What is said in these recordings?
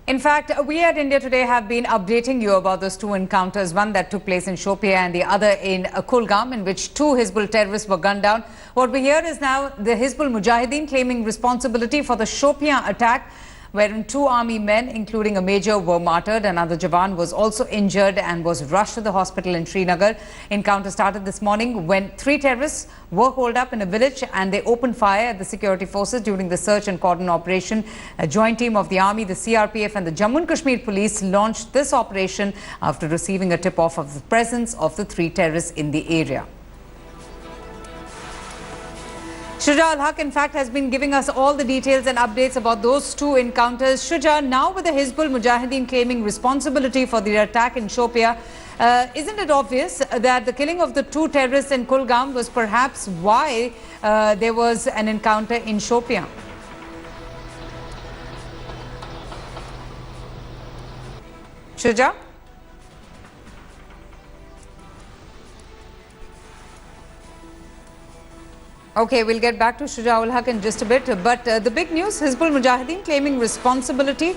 In fact, we at India Today have been updating you about those two encounters, one that took place in Shopian and the other in Kulgam, in which two Hizbul terrorists were gunned down. What we hear is now the Hizbul Mujahideen claiming responsibility for the Shopian attack, wherein two army men, including a major, were martyred. Another Jawan was also injured and was rushed to the hospital in Srinagar. Encounter started this morning when three terrorists were holed up in a village and they opened fire at the security forces during the search and cordon operation. A joint team of the army, the CRPF and the Jammu and Kashmir police launched this operation after receiving a tip-off of the presence of the three terrorists in the area. Shuja Al-Haq, in fact, has been giving us all the details and updates about those two encounters. Shuja, now with the Hizbul Mujahideen claiming responsibility for the attack in Shopian, isn't it obvious that the killing of the two terrorists in Kulgam was perhaps why there was an encounter in Shopian? Shuja? Okay, we'll get back to Shuja Al-Haq in just a bit. But the big news, Hizbul Mujahideen claiming responsibility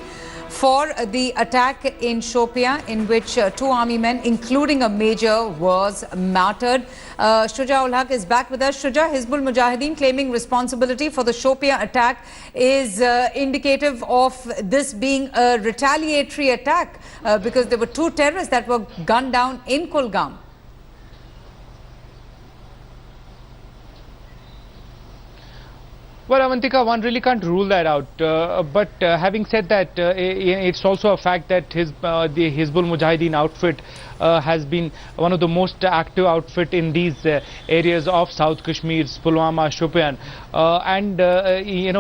for the attack in Shopian, in which two army men, including a major, was martyred. Shuja Al-Haq is back with us. Shuja, Hizbul Mujahideen claiming responsibility for the Shopian attack is indicative of this being a retaliatory attack because there were two terrorists that were gunned down in Kulgam. Well, Avantika, one really can't rule that out. But having said that, it's also a fact that the Hizbul Mujahideen outfit has been one of the most active outfit in these areas of South Kashmir, Pulwama, Shopian.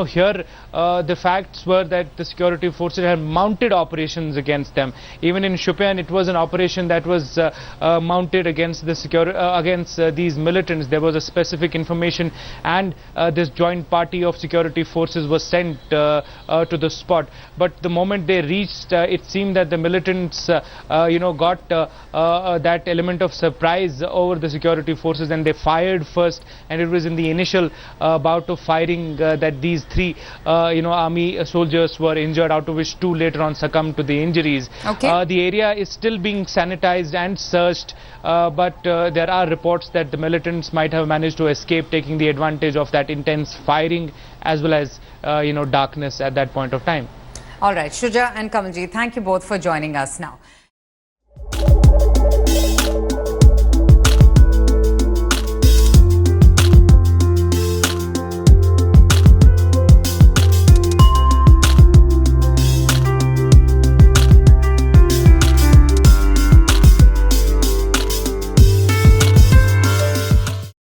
Here the facts were that the security forces had mounted operations against them. Even in Shopian, it was an operation that was mounted against the these militants. There was a specific information, and this joint party of security forces was sent to the spot. But the moment they reached, it seemed that the militants, got that element of surprise over the security forces, and they fired first. And it was in the initial bout of firing that these three, army soldiers were injured, out of which two later on succumbed to the injuries. Okay. The area is still being sanitized and searched, but there are reports that the militants might have managed to escape, taking the advantage of that intense firing as well as darkness at that point of time. All right, Shuja and Kamalji, thank you both for joining us now.